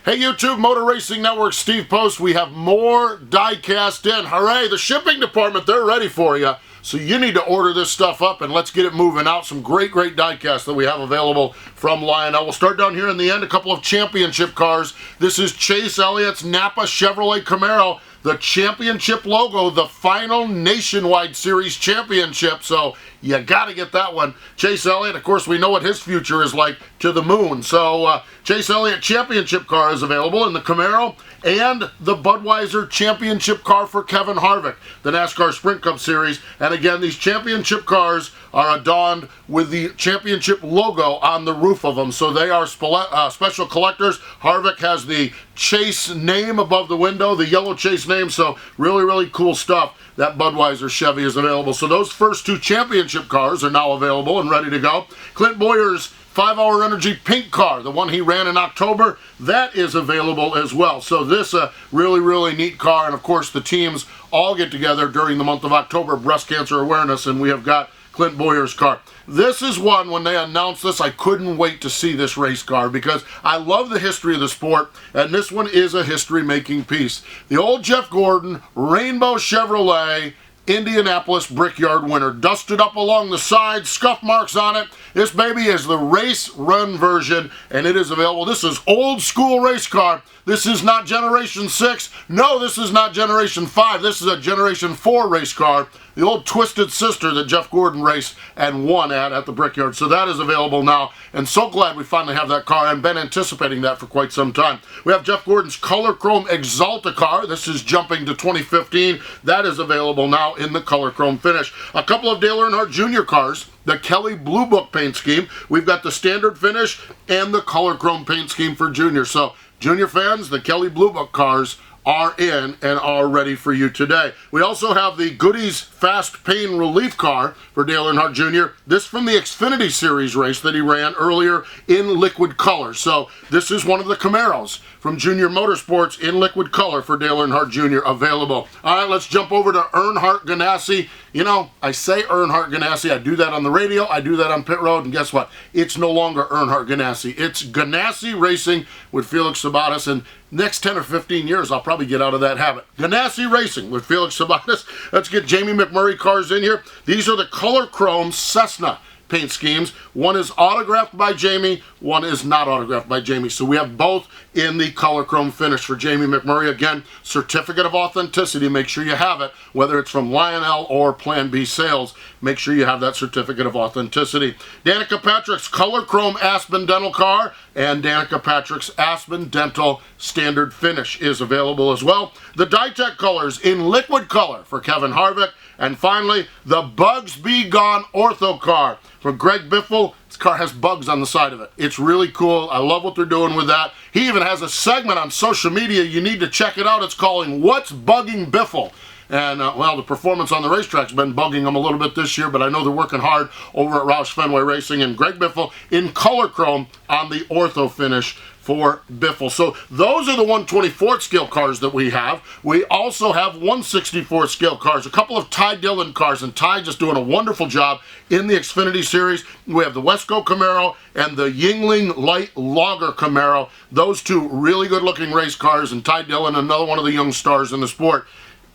Hey YouTube, Motor Racing Network, Steve Post. We have more Diecast in. Hooray, the shipping department, they're ready for you. So you need to order this stuff up and let's get it moving out. Some great diecast that we have available from Lionel. We'll start down here in the end, a couple of championship cars. This is Chase Elliott's Napa Chevrolet Camaro, the championship logo, the final Nationwide Series championship. So you got to get that one. Chase Elliott, of course, we know what his future is like, to the moon. So Chase Elliott championship car is available in the Camaro and the Budweiser championship car for Kevin Harvick, the NASCAR Sprint Cup Series. And again, these championship cars are adorned with the championship logo on the roof of them. So they are special collectors. Harvick has the Chase name above the window, the yellow Chase name. So really cool stuff. That Budweiser Chevy is available. So those first two championship cars are now available and ready to go. Clint Bowyer's 5-Hour Energy pink car, the one he ran in October, that is available as well. So this really neat car, and of course the teams all get together during the month of October, breast cancer awareness, and we have got Clint Bowyer's car. This is one, when they announced this, I couldn't wait to see this race car because I love the history of the sport, and this one is a history-making piece. The old Jeff Gordon Rainbow Chevrolet Indianapolis Brickyard winner. Dusted up along the sides, scuff marks on it. This baby is the race run version, and it is available. This is old school race car. This is not Generation 6. No, this is not Generation 5. This is a Generation 4 race car. The old Twisted Sister that Jeff Gordon raced and won at the Brickyard. So that is available now, and so glad we finally have that car. I've been anticipating that for quite some time. We have Jeff Gordon's Color Chrome Exalta car. This is jumping to 2015. That is available now in the Color Chrome finish. A couple of Dale Earnhardt Jr. cars. The Kelly Blue Book paint scheme. We've got the standard finish and the Color Chrome paint scheme for Junior. So, Junior fans, the Kelly Blue Book cars are in and are ready for you today. We also have the Goodies Fast Pain Relief car for Dale Earnhardt Jr. This from the Xfinity Series race that he ran earlier in liquid color. So this is one of the Camaros from Junior Motorsports in liquid color for Dale Earnhardt Jr. available. All right, let's jump over to Earnhardt Ganassi. You know, I say Earnhardt Ganassi. I do that on the radio. I do that on pit road. And guess what? It's no longer Earnhardt Ganassi. It's Ganassi Racing with Felix Sabates. And next 10 or 15 years, I'll probably get out of that habit. Ganassi Racing with Felix Sabates. Let's get Jamie McMurray cars in here. These are the Color Chrome Cessna paint schemes. One is autographed by Jamie, one is not autographed by Jamie. So we have both in the Color Chrome finish for Jamie McMurray. Again, certificate of authenticity. Make sure you have it, whether it's from Lionel or Plan B Sales. Make sure you have that certificate of authenticity. Danica Patrick's Color Chrome Aspen Dental car and Danica Patrick's Aspen Dental Standard Finish is available as well. The Ditech colors in liquid color for Kevin Harvick. And finally, the Bugs Be Gone Ortho car for Greg Biffle. This car has bugs on the side of it. It's really cool. I love what they're doing with that. He even has a segment on social media. You need to check it out. It's called What's Bugging Biffle? And, well, the performance on the racetrack's been bugging them a little bit this year, but I know they're working hard over at Roush Fenway Racing. And Greg Biffle in Color Chrome on the Ortho finish for Biffle. So those are the 124th scale cars that we have. We also have 164th scale cars, a couple of Ty Dillon cars, and Ty just doing a wonderful job in the Xfinity Series. We have the Wesco Camaro and the Yingling Light Logger Camaro. Those two really good looking race cars, and Ty Dillon, another one of the young stars in the sport.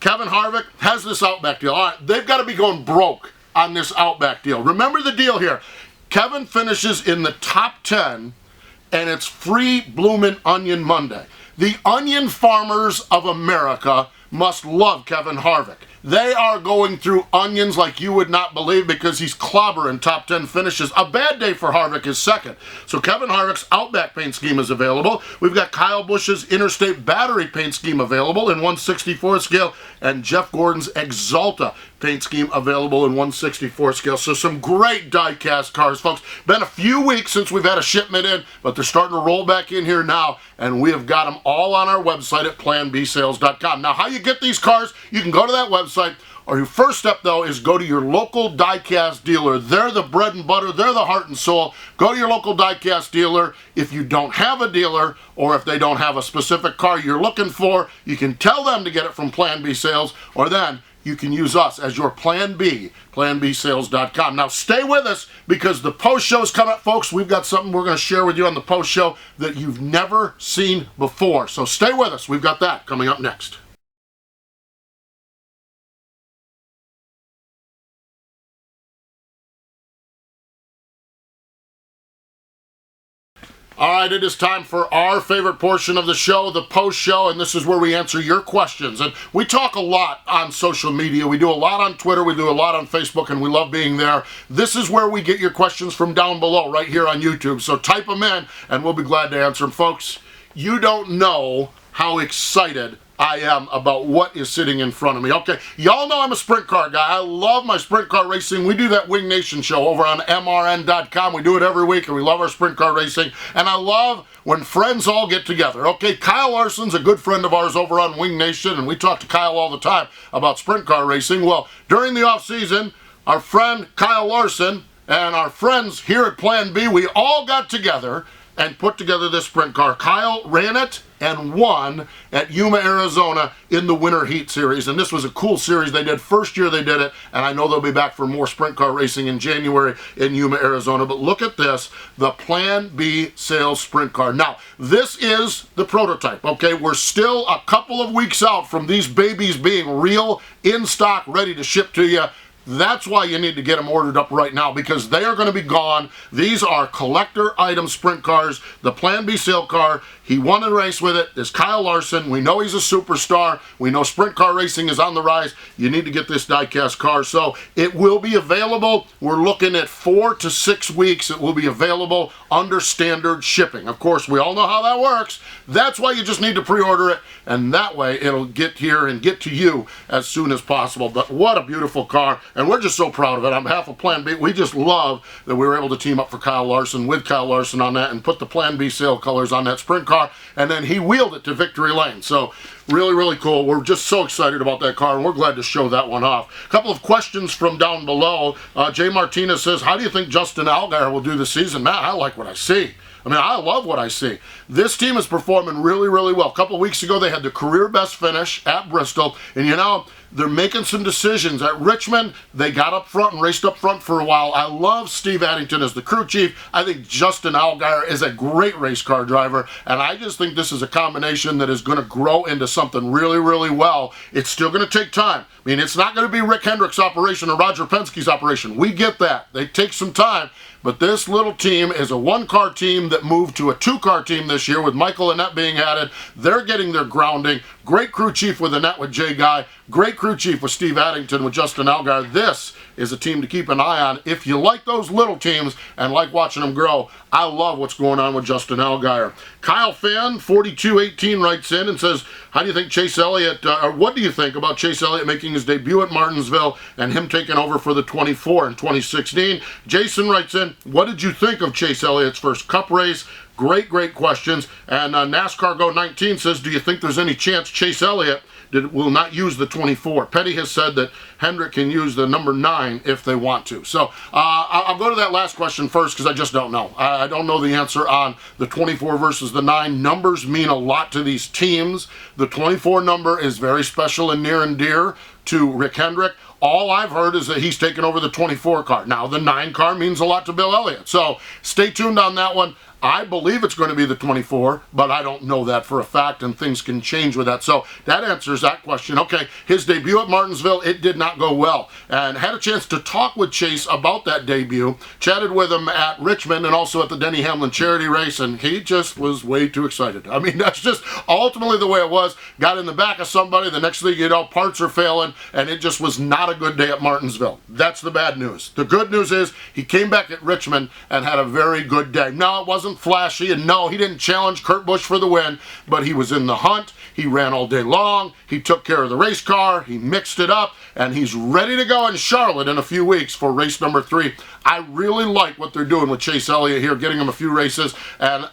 Kevin Harvick has this Outback deal. All right, they've got to be going broke on this Outback deal. Remember the deal here. Kevin finishes in the top 10, and it's free Bloomin' Onion Monday. The onion farmers of America must love Kevin Harvick. They are going through onions like you would not believe because he's clobbering top 10 finishes. A bad day for Harvick is second. So Kevin Harvick's Outback paint scheme is available. We've got Kyle Busch's Interstate Battery paint scheme available in 1/64 scale, and Jeff Gordon's Exalta paint scheme available in 1/64 scale. So some great die-cast cars, folks. Been a few weeks since we've had a shipment in, but they're starting to roll back in here now, and we have got them all on our website at planbsales.com. Now, how you get these cars, you can go to that website, or your first step, though, is go to your local die-cast dealer. They're the bread and butter. They're the heart and soul. Go to your local die-cast dealer. If you don't have a dealer, or if they don't have a specific car you're looking for, you can tell them to get it from Plan B Sales, or then you can use us as your plan B, planbsales.com. Now stay with us because the post show is coming up, folks. We've got something we're going to share with you on the post show that you've never seen before. So stay with us. We've got that coming up next. All right, it is time for our favorite portion of the show, the post show, and this is where we answer your questions. And we talk a lot on social media. We do a lot on Twitter. We do a lot on Facebook, and we love being there. This is where we get your questions from down below, right here on YouTube. So type them in, and we'll be glad to answer them. Folks, you don't know how excited I am about what is sitting in front of me. Okay, y'all know I'm a sprint car guy. I love my sprint car racing. We do that Wing Nation show over on MRN.com. We do it every week, and we love our sprint car racing. And I love when friends all get together. Okay, Kyle Larson's a good friend of ours over on Wing Nation, and we talk to Kyle all the time about sprint car racing. Well, during the off season, our friend Kyle Larson and our friends here at Plan B, we all got together and put together this sprint car. Kyle ran it and won at Yuma, Arizona in the Winter Heat Series. And this was a cool series they did. First year they did it, and I know they'll be back for more sprint car racing in January in Yuma, Arizona. But look at this, the Plan B Sales Sprint Car. Now, this is the prototype, okay? We're still a couple of weeks out from these babies being real, in stock, ready to ship to you. That's why you need to get them ordered up right now, because they are going to be gone. These are collector item sprint cars. The Plan B sale car, he won a race with it, is Kyle Larson. We know he's a superstar. We know sprint car racing is on the rise. You need to get this diecast car. So it will be available. We're looking at 4 to 6 weeks. It will be available under standard shipping. Of course, we all know how that works. That's why you just need to pre-order it, and that way it'll get here and get to you as soon as possible. But what a beautiful car. And we're just so proud of it. On behalf of Plan B, we just love that we were able to team up for Kyle Larson with Kyle Larson on that and put the Plan B sale colors on that sprint car, and then he wheeled it to victory lane. So really, really cool. We're just so excited about that car, and we're glad to show that one off. A couple of questions from down below. Jay Martinez says, how do you think Justin Allgaier will do this season? Matt, I like what I see. I mean, I love what I see. This team is performing really, really well. A couple of weeks ago, they had the career best finish at Bristol. And, you know, they're making some decisions. At Richmond, they got up front and raced up front for a while. I love Steve Addington as the crew chief. I think Justin Allgaier is a great race car driver. And I just think this is a combination that is going to grow into something really, really well. It's still going to take time. I mean, it's not going to be Rick Hendrick's operation or Roger Penske's operation. We get that. They take some time. But this little team is a one-car team that moved to a two-car team this year with Michael Annette being added. They're getting their grounding. Great crew chief with Annette with Jay Guy. Great crew chief with Steve Addington with Justin Allgaier. This is a team to keep an eye on. If you like those little teams and like watching them grow, I love what's going on with Justin Allgaier. Kyle Fan, 4218, writes in and says, how do you think Chase Elliott, or what do you think about Chase Elliott making his debut at Martinsville and him taking over for the 24 in 2016? Jason writes in, what did you think of Chase Elliott's first Cup race? Great, great questions. And NASCAR Go 19 says, do you think there's any chance Chase Elliott will not use the 24? Petty has said that Hendrick can use the number 9 if they want to. So I'll go to that last question first because I just don't know. I don't know the answer on the 24 versus the 9. Numbers mean a lot to these teams. The 24 number is very special and near and dear to Rick Hendrick. All I've heard is that he's taken over the 24 car. Now, the 9 car means a lot to Bill Elliott. So stay tuned on that one. I believe it's going to be the 24, but I don't know that for a fact, and things can change with that. So that answers that question. Okay, his debut at Martinsville, it did not go well. And had a chance to talk with Chase about that debut, chatted with him at Richmond and also at the Denny Hamlin charity race, and he just was way too excited. I mean, that's just ultimately the way it was. Got in the back of somebody, the next thing you know, parts are failing, and it just was not a good day at Martinsville. That's the bad news. The good news is he came back at Richmond and had a very good day. No, it wasn't flashy, and no, he didn't challenge Kurt Busch for the win, but he was in the hunt. He ran all day long. He took care of the race car. He mixed it up, and he's ready to go in Charlotte in a few weeks for race number 3. I really like what they're doing with Chase Elliott here, getting him a few races. And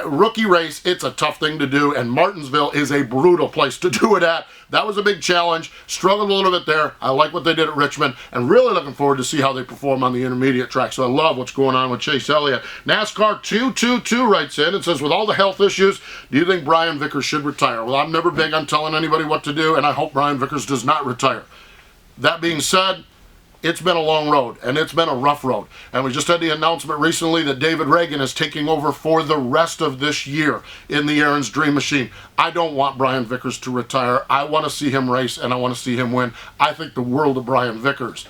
rookie race, it's a tough thing to do, and Martinsville is a brutal place to do it at. that was a big challenge. Struggled a little bit there. I like what they did at Richmond, and really looking forward to see how they perform on the intermediate track. So I love what's going on with Chase Elliott. NASCAR 222 writes in and says, with all the health issues, do you think Brian Vickers should retire? Well, I'm never big on telling anybody what to do, and I hope Brian Vickers does not retire. That being said, it's been a long road, and it's been a rough road. And we just had the announcement recently that David Reagan is taking over for the rest of this year in the Aaron's Dream Machine. I don't want Brian Vickers to retire. I want to see him race, and I want to see him win. I think the world of Brian Vickers.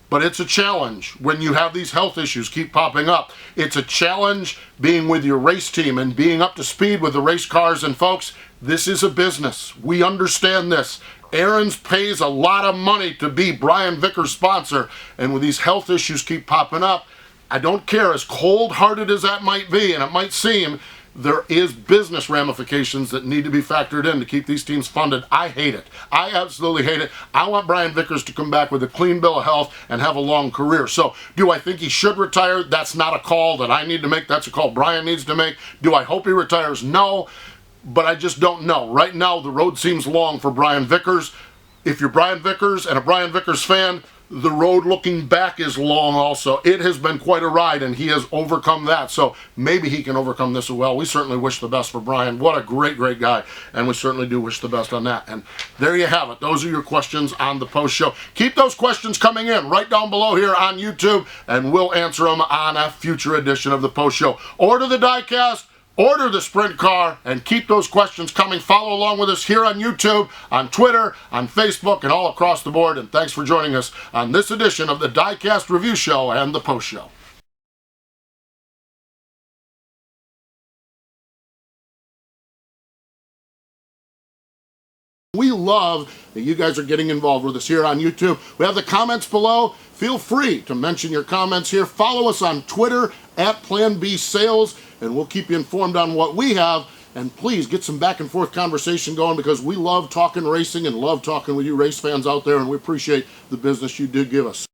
But it's a challenge when you have these health issues keep popping up. It's a challenge being with your race team and being up to speed with the race cars. And folks, this is a business. We understand this. Aaron's pays a lot of money to be Brian Vickers' sponsor. And when these health issues keep popping up, I don't care, as cold-hearted as that might be, and it might seem, there is business ramifications that need to be factored in to keep these teams funded. I hate it. I absolutely hate it. I want Brian Vickers to come back with a clean bill of health and have a long career. So do I think he should retire? That's not a call that I need to make. That's a call Brian needs to make. Do I hope he retires? No, but I just don't know. Right now, the road seems long for Brian Vickers. If you're Brian Vickers and a Brian Vickers fan, the road looking back is long also. It has been quite a ride, and he has overcome that. So maybe he can overcome this as well. We certainly wish the best for Brian. What a great, great guy. And we certainly do wish the best on that. And there you have it. Those are your questions on the post show. Keep those questions coming in right down below here on YouTube, and we'll answer them on a future edition of the post show. Order the diecast. Order the sprint car, and keep those questions coming. Follow along with us here on YouTube, on Twitter, on Facebook, and all across the board. And thanks for joining us on this edition of the Diecast Review Show and the Post Show. We love that you guys are getting involved with us here on YouTube. We have the comments below. Feel free to mention your comments here. Follow us on Twitter at Plan B Sales, and we'll keep you informed on what we have. And please get some back and forth conversation going, because we love talking racing and love talking with you race fans out there, and we appreciate the business you do give us.